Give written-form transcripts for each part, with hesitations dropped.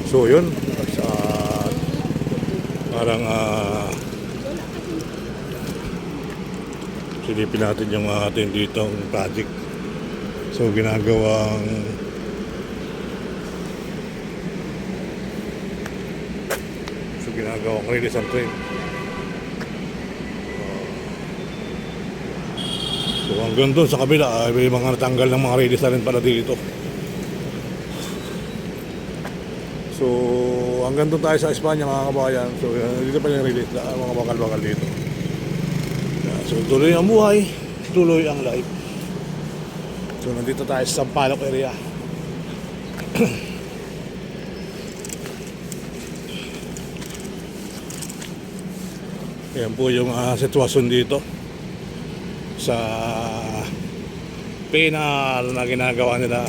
So yun, sa parang silipin natin yung atin ditong project. So ginagawang release ang train. So hanggang doon sa kabila may mga natanggal ng mga release na rin pala dito. So hanggang doon tayo sa Espanya mga kabayan. So dito pa yung release na mga bakal-bakal dito. So tuloy ang buhay, tuloy ang life. So nandito tayo sa Sampaloc area. Yan po yung sitwasyon dito sa penal na ginagawa nila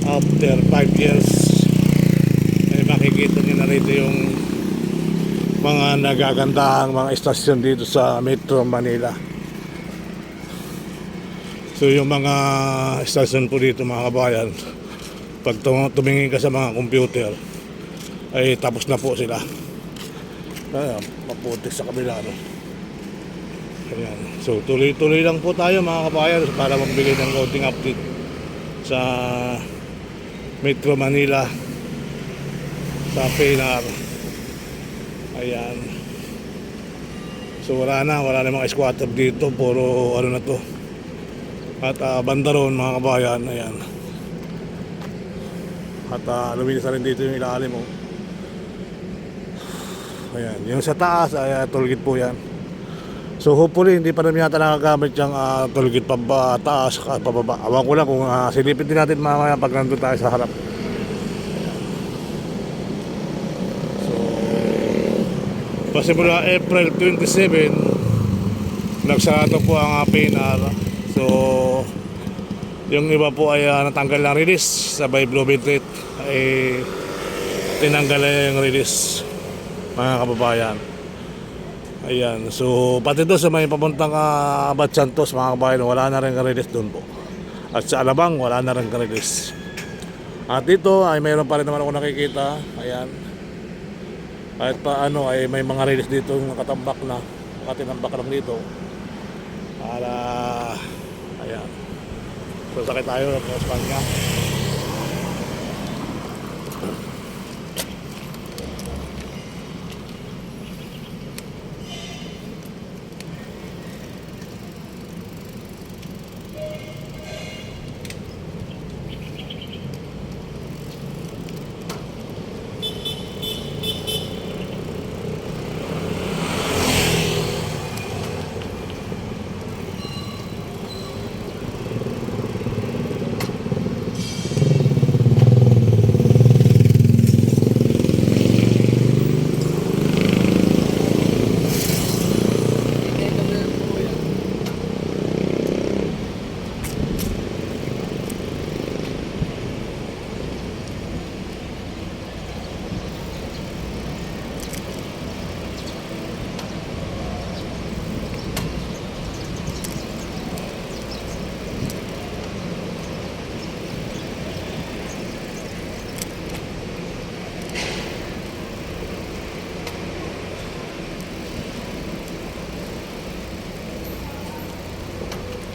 after 5 years. Makikita nyo na rito yung mga nagagandahang mga estasyon dito sa Metro Manila. So yung mga estasyon po dito mga kabayan, pag tumingin ka sa mga computer ay tapos na po sila. Ayan, maputik sa kabila, no? Ayan. So tuloy-tuloy lang po tayo mga kabayan para magbigay ng konting update sa Metro Manila, sa Pinar. Ayan. So wala na mga squatter dito, puro ano na to. At banda ron mga kabayan, ayan. At luminis na rin dito yung ilalim mo. Ayan, yung sa taas ay tollgate po yan. So hopefully hindi pa namin yata nakagamit yung tollgate taas at pababa. Awan ko lang kung silipin din natin mamaya pag nandun tayo sa harap. Pasimula April 27 nagsarado po ang PNR. So yung iba po ay natanggal ng release, sabay Blue Bit ay tinanggal na yung release mga kababayan. Ayan, so pati doon sa may papuntang Abad Santos mga kababayan, wala na rin release doon po. At sa Alabang wala na rin release. At dito ay mayroon pa rin naman ako nakikita. Ayan, kahit pa ano ay may mga release dito nakatambak na, nakatinambak lang dito para ayan. So sakit tayo sa Espanya.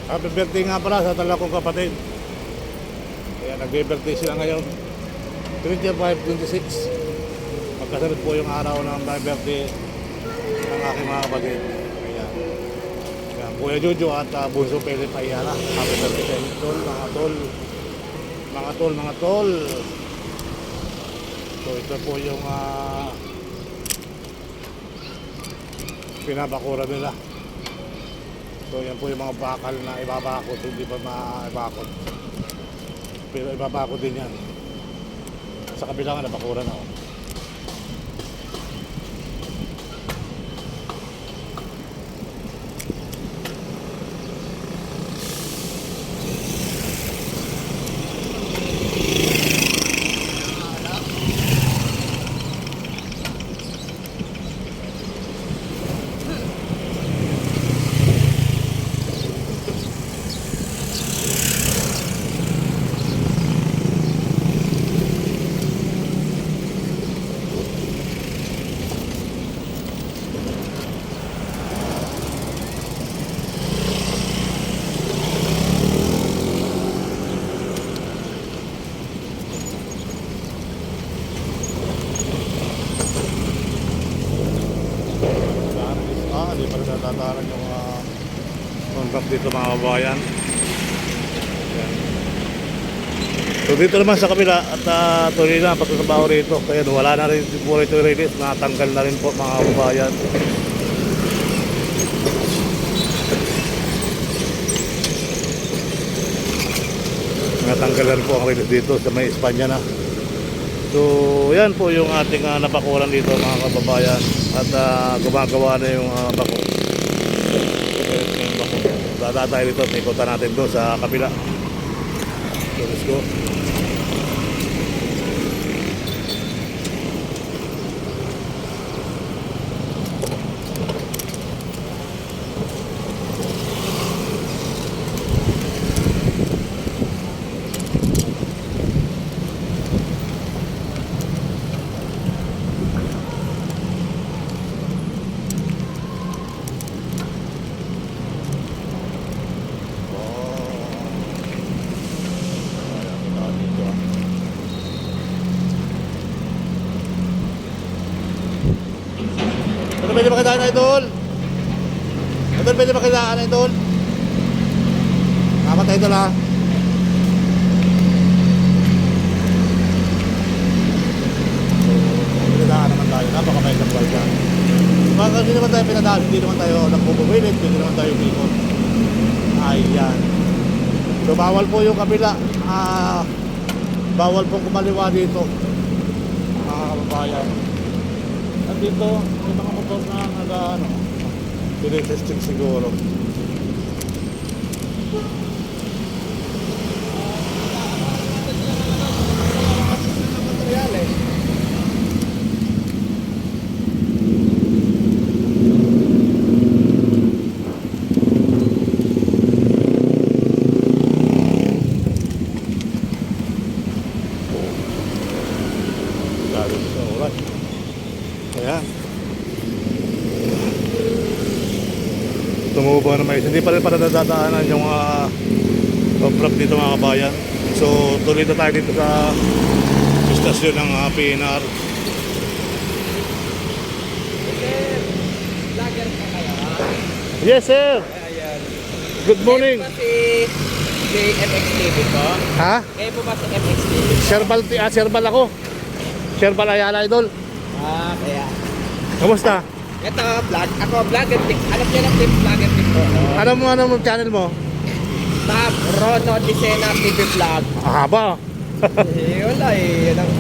Happy birthday nga pala sa dalawa kong kapatid. Kaya nagbe-birthday sila ngayon 25-26. Magkasunod po yung araw ng birthday ng aking mga kapatid. Ayan. Ayan, Kuya Jojo at Bunso Philip Ayala. Happy birthday sa inyo tol, mga tol. Mga tol. So ito po yung pinabakura nila. So yan po yung mga bakal na ibabakot, hindi pa maibakot. Pero ibabakot din yan. Sa kabila nga nabakuran ako. aircraft dito mga kabayan. Ayan. So dito naman sa kabila at tuloy na ang pagtatrabaho rito. Kaya wala na rin po rito yung release. Natanggal na rin po mga kabayan. Natanggal na rin po ang release dito sa may Espanya na. So yan po yung ating napakuran dito mga kababayan. At gumagawa na yung bako. Dada tayo dito, ikutan natin doon sa kabila. So let's go. Pwede makitaan na idol? Idol, pwede makitaan na idol? Kapat na idol ha? Pinataan naman tayo, napakabay ng buhay dyan. Hindi naman tayo pinadaan, hindi naman tayo nagpupumilit, hindi naman tayo bikot. Ayan. So bawal po yung kabila. Bawal pong kumaliwa dito. Mga kababayan. At dito, may mga motor na tinitesting siguro. Ayan. Tumubo na may hindi pa rin para nadadaanan yung pag-truck dito mga kabayan. So tuloy na tayo dito sa istasyon ng PNR. Sir, vlogger pa kayo? Yes sir. Ayan. Good morning. Kayo po si MX TV po? Ha? Kayo po ba si MX TV? Sherbal ako. Sherbal Ayala idol. Kaya. Kamusta? Ito, vlogger tip. Alam niyo ng tip, vlogger tip po. Ano mo channel mo? Tab, Rono Dicena TV Vlog. Haba. Wala eh. Yan ang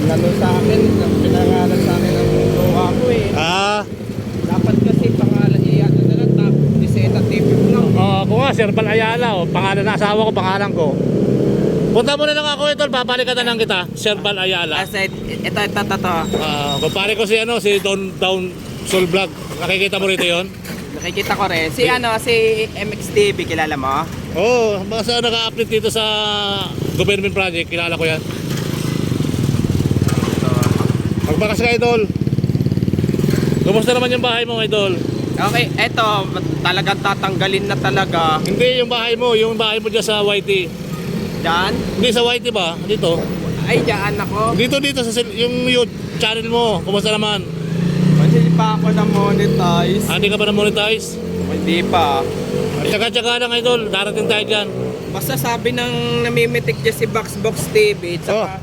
nano sa akin, pinangalan sa akin ng luha ko eh. Dapat kasi pangalan niya, na lang, Tab, Dicena TV Vlog. Ako nga, Sherbal Ayala. Pangalan ng asawa ko, pangalan ko. Punta mo na lang ako ito, babalikan na lang kita, Sherbal Ayala. Kasi ito. Kumpare ko si Down Soul Vlog. Nakikita mo rito yon? Nakikita ko rin. Si MX TV, kilala mo? Oo, basta naka-update dito sa government project, kilala ko yan. Magbakas ka idol. Kumusta naman yung bahay mo idol? Okay, eto, talagang tatanggalin na talaga. Hindi, yung bahay mo dyan sa YT. Diyan? Hindi sa YT ba? Dito. Ay, diyan ako. Dito sa yung YouTube channel mo. Kumusta naman? Hindi pa ako na-monetize. Hindi ka ba na-monetize? Hindi pa. Tsaka lang idol, darating tayo dyan. Basta sabi ng namimitik dyan si Box TV, tsaka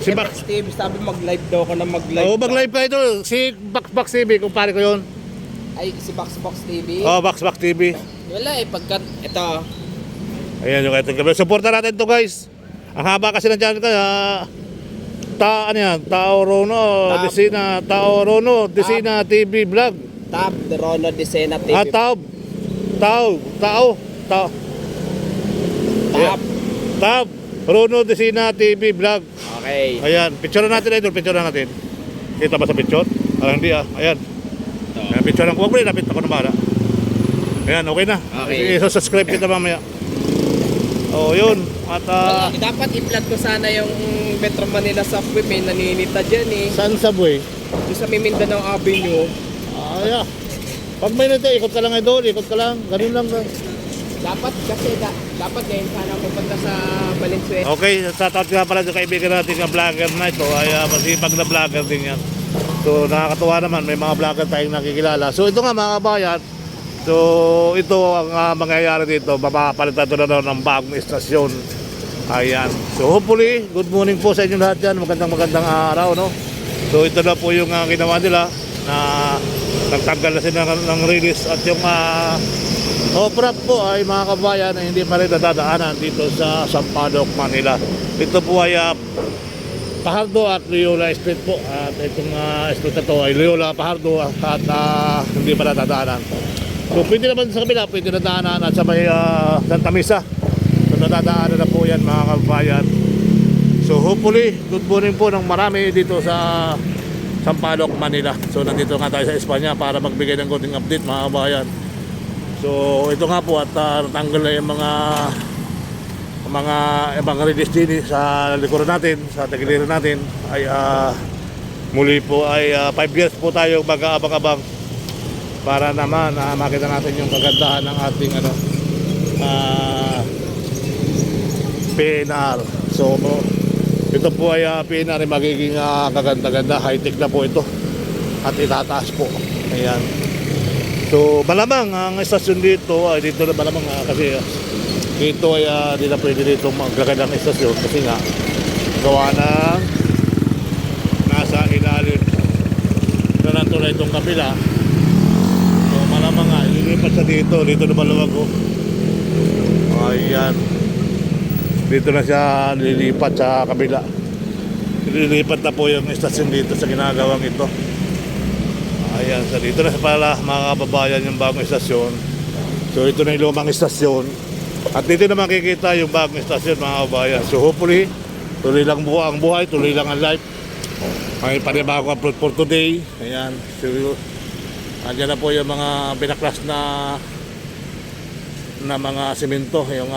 si MX TV, sabi mag-live daw ako na mag-live. mag-live ka idol. Si Box TV, kumpare ko yun. Ay, si Box TV? Box TV. Wala eh, pagkat, ito. Ayan yung ito. Supportan natin to guys. Ang haba kasi ng channel kaya Tao Rono Dicena TV Vlog. Tab, Rono Dicena TV. Tab Rono Dicena TV Vlog. Okay. Ayan, picture natin idol, picture natin. Kita ba sa picture? Hindi Ayan. Ayan, picture lang ko. Huwag mo rin, napit ako na bala. Ayan, okay na. Okay. Subscribe kita mamaya. Yun. At dapat i-vlog ko sana yung Metro Manila Subway, may naninita dyan eh. saan subway? Doon sa Mindanao Avenue. Yeah. Pag may nito, ikot ka lang idol, ikot ka lang. Ganun lang. Dapat kasi, dapat ngayon sana pupunta sa Valenzuela. Okay, sa taot nga pala sa kaibigan natin ng vlogger na ito, ay masipag na vlogger din yan. So nakakatuwa naman, may mga vlogger tayong nakikilala. So ito nga mga kabayan, So ito ang mangyayari dito, mapapalitan ito na daw ng bagong istasyon. Ayan. So hopefully, good morning po sa inyo lahat dyan. Magandang araw, no? So ito na po yung ginawa nila na nagtanggal na sila ng release. At yung off-ramp po ay mga kabayan na hindi pa rin nadadaanan dito sa Sampaloc, Manila. Ito po ay Pajardo at Loyola Street po. At itong street na ito ay Loyola, Pajardo at hindi pa nadadaanan. So pwede naman sa kabila, pwede nadaanan at sa may Santa Mesa. So nadadaanan na po yan mga kabayan. So hopefully, good morning po ng marami dito sa Sampaloc, Manila. So nandito nga tayo sa Espanya para magbigay ng konting update mga kabayan. So ito nga po at natanggal na yung mga release din sa likuran natin, sa tagiliran natin ay muli po ay 5 years po tayo mag-aabang-abang para naman makita natin yung kagandahan ng ating PNR. So ito po ay PNR ay magiging kaganda-ganda, high-tech na po ito at itataas po. Ayan. So malamang ang istasyon dito ay dito na malamang kasi dito ay di na pwede dito maglagay ng istasyon kasi nga gawa ng nasa ilalim na nato na itong kabila. So malamang nga ililipat sa dito na maluwag ko. Ayan. Dito na siya lilipat sa kabila. Lilipat na po yung istasyon dito sa ginagawang ito. Ayan, so dito na pala mga kababayan yung bagong istasyon. So ito na yung lumang istasyon. At dito na makikita yung bagong istasyon mga kababayan. So hopefully, tuloy lang ang buhay, tuloy lang ang life. May panibagong upload for today. Ayan, so andyan na po yung mga binaklas na mga simento, yung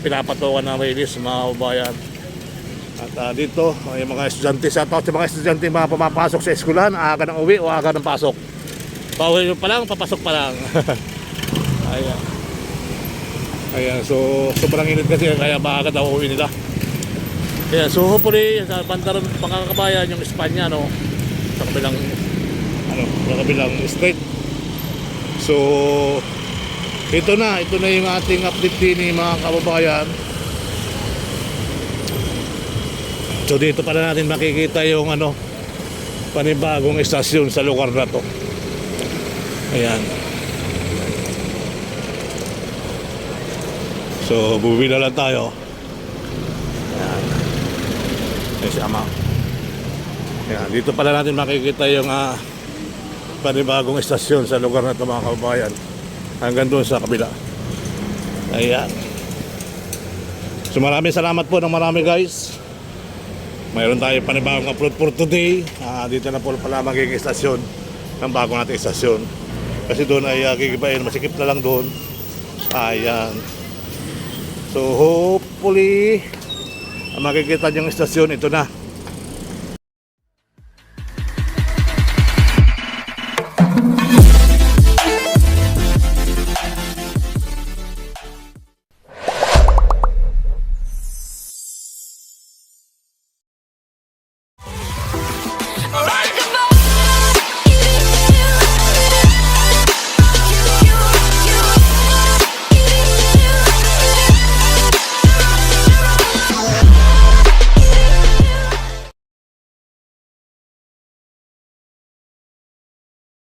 pinapatukan ng release mga kababayan. At dito, yung mga estudyante, sa mga estudyante mga pumapasok sa eskwelahan, aga ng uwi o aga ng pasok. Pauwi pa lang, papasok pa lang. Ayan. Ayan, so sobrang init kasi kaya maaga daw uwi nila. Ayan, so hopefully sa banda rin mga kabayan yung Espanya, no, sa kabilang street. So ito na yung ating update din mga kababayan. So dito pala natin makikita yung panibagong istasyon sa lugar na to. Ayan. So bubila lang tayo. Ayan. Ayan si Ama. Ayan. Dito pala natin makikita yung panibagong istasyon sa lugar na to mga kababayan. Hanggang doon sa kabila. Ayan. So maraming salamat po ng marami guys. Mayroon tayo panibagong upload for today. Dito na po pala magiging istasyon ng bago nating istasyon. Kasi doon ay gigibayin, masikip na lang doon. Ayan. So hopefully makikita yung istasyon ito na.